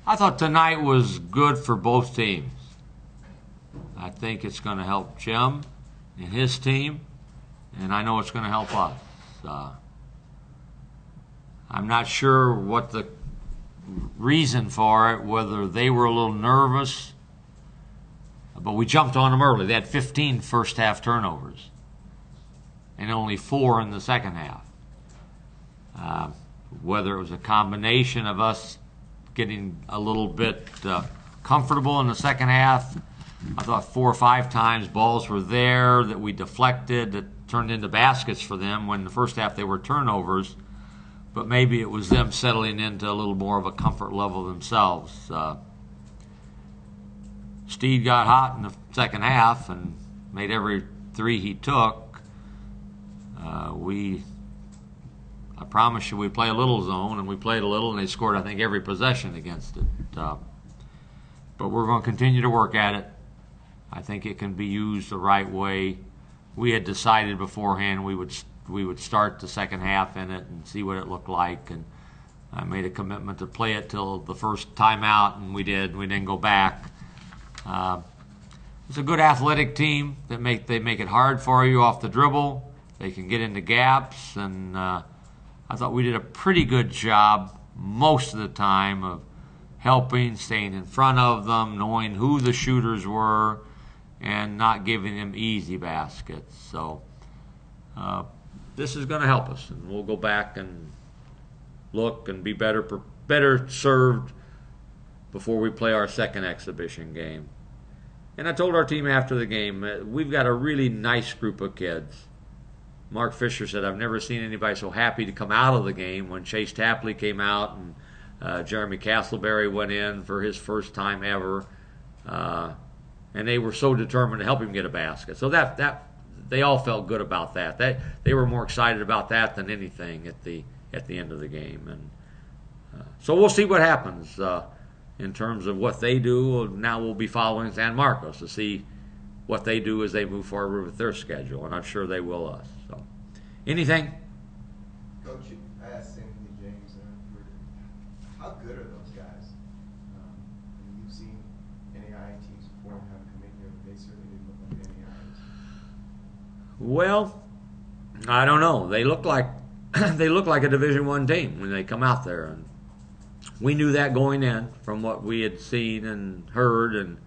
I thought tonight was good for both teams. I think it's going to help Jim and his team, and I know it's going to help us. I'm not sure what the reason for it, whether they were a little nervous, but we jumped on them early. They had 15 first half turnovers and only 4 in the second half. Whether it was a combination of us getting a little bit comfortable in the second half. I thought 4 or 5 times balls were there that we deflected that turned into baskets for them when the first half they were turnovers. But maybe it was them settling into a little more of a comfort level themselves. Steed got hot in the second half and made every 3 he took. I promise you we play a little zone, and we played a little, and they scored, I think, every possession against it. But we're going to continue to work at it. I think it can be used the right way. We had decided beforehand we would start the second half in it and see what it looked like, and I made a commitment to play it till the first timeout, and we did. We didn't go back. It's a good athletic team that make it hard for you off the dribble. They can get into gaps, and I thought we did a pretty good job most of the time of helping, staying in front of them, knowing who the shooters were, and not giving them easy baskets. So this is going to help us, and we'll go back and look and be better served before we play our second exhibition game. And I told our team after the game, we've got a really nice group of kids. Mark Fisher said, I've never seen anybody so happy to come out of the game when Chase Tapley came out and Jeremy Castleberry went in for his first time ever. And they were so determined to help him get a basket. So that they all felt good about that. They were more excited about that than anything at the end of the game. And so we'll see what happens in terms of what they do. Now we'll be following San Marcos to see what they do as they move forward with their schedule, and I'm sure they will us. So, anything? Coach, I asked Anthony James, how good are those guys? You've seen NAIA teams before and have come in here, but they certainly didn't look like NAIAs. Well, I don't know. They look like a Division I team when they come out there, and we knew that going in from what we had seen and heard. And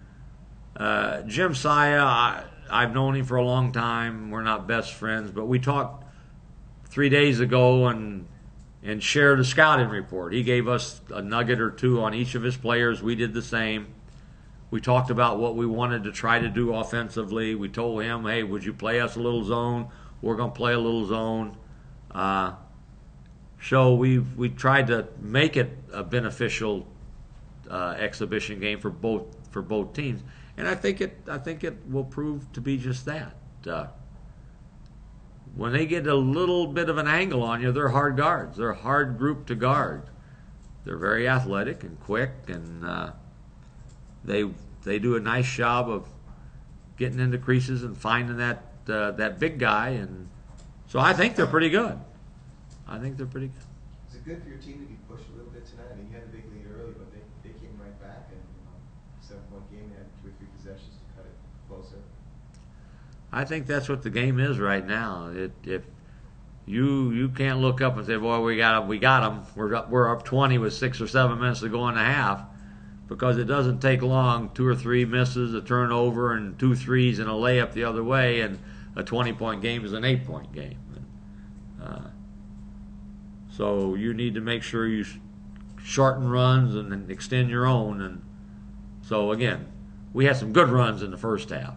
Jim Saya, I've known him for a long time. We're not best friends, but we talked 3 days ago and shared a scouting report. He gave us a nugget or two on each of his players. We did the same. We talked about what we wanted to try to do offensively. We told him, hey, would you play us a little zone? We're going to play a little zone. So we tried to make it a beneficial exhibition game for both teams. And I think it will prove to be just that. When they get a little bit of an angle on you, they're hard guards. They're a hard group to guard. They're very athletic and quick, and they do a nice job of getting into creases and finding that big guy. And so I think they're pretty good. I think they're pretty good. Is it good for your team to be pushed a little bit tonight? I mean, you had a big lead early, but they came right back, and 7-point game, they had 2 or 3 possessions to cut it closer. I think that's what the game is right now. If you can't look up and say, "Boy, we got them. We're up 20 with 6 or 7 minutes to go in the half," because it doesn't take long. 2 or 3 misses, a turnover, and 2 threes and a layup the other way, and a 20-point game is an 8-point game. So you need to make sure you shorten runs and then extend your own. And so again, we had some good runs in the first half,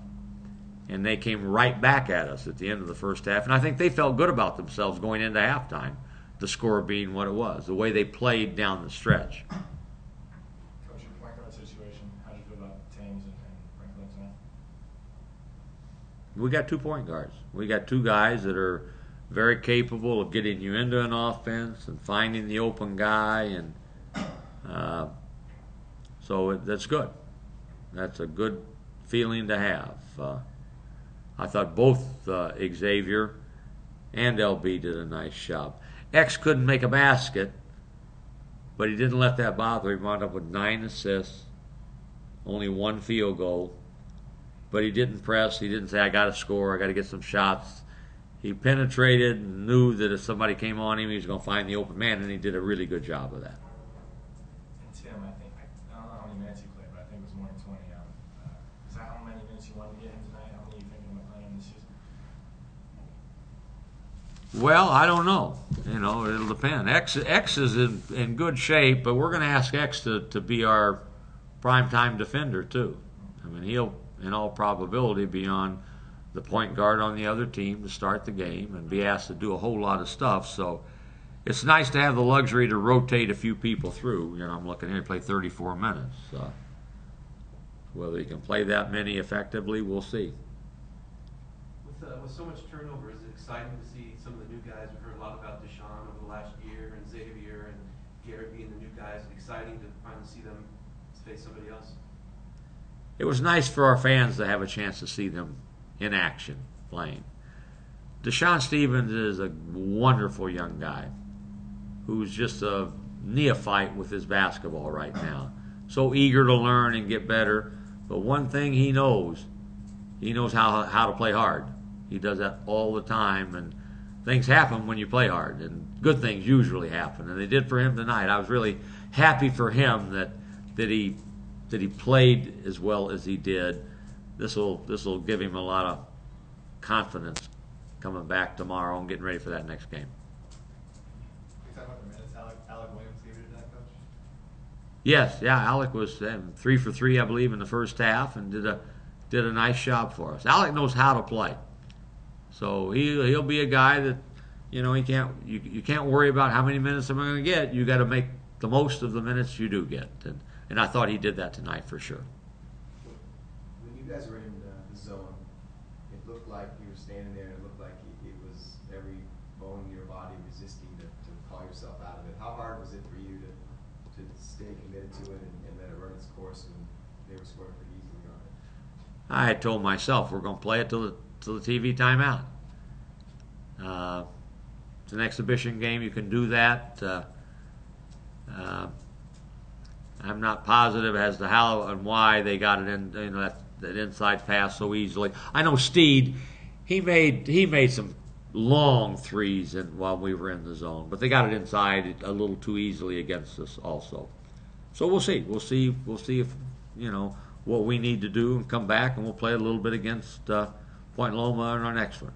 and they came right back at us at the end of the first half. And I think they felt good about themselves going into halftime, the score being what it was, the way they played down the stretch. Coach, your point guard situation, how do you feel about Thames and Franklin tonight? We got 2 point guards. We got 2 guys that are very capable of getting you into an offense and finding the open guy, and so that's good. That's a good feeling to have. I thought both Xavier and LB did a nice job. X couldn't make a basket, but he didn't let that bother him. He wound up with 9 assists, only 1 field goal. But he didn't press. He didn't say, I got to score, I got to get some shots. He penetrated and knew that if somebody came on him, he was going to find the open man, and he did a really good job of that. And Tim, I don't know how many minutes you played, but I think it was more than 20. Is that how many minutes you wanted to get him tonight? How many are you thinking about playing him this season? Well, I don't know. It'll depend. X is in good shape, but we're going to ask X to be our primetime defender, too. I mean, he'll, in all probability, be on the point guard on the other team to start the game and be asked to do a whole lot of stuff. So it's nice to have the luxury to rotate a few people through. I'm looking here to play 34 minutes. Whether he can play that many effectively, we'll see. With so much turnover, is it exciting to see some of the new guys? We've heard a lot about Deshaun over the last year, and Xavier and Garrett being the new guys. Is it exciting to finally see them face somebody else? It was nice for our fans to have a chance to see them in action playing. Deshaun Stevens is a wonderful young guy who's just a neophyte with his basketball right now. So eager to learn and get better. But one thing he knows how to play hard. He does that all the time, and things happen when you play hard, and good things usually happen, and they did for him tonight. I was really happy for him that he played as well as he did. This will give him a lot of confidence coming back tomorrow and getting ready for that next game. You talking about the minutes Alec Williams gave you tonight, Coach? Yes, yeah, Alec was 3 for 3, I believe, in the first half, and did a nice job for us. Alec knows how to play, so he'll be a guy that you can't worry about how many minutes am I going to get. You got to make the most of the minutes you do get, and I thought he did that tonight for sure. When you guys were in the zone, it looked like you were standing there, and it looked like it was every bone in your body resisting to call yourself out of it. How hard was it for you to stay committed to it and let it run its course when they were scoring pretty easily on it? I had told myself we're going to play it till the TV timeout. It's an exhibition game. You can do that. I'm not positive as to how and why they got it in, that inside pass so easily. I know Steed, he made some long threes while we were in the zone, but they got it inside a little too easily against us also. So we'll see. We'll see if what we need to do and come back, and we'll play a little bit against Point Loma in our next one.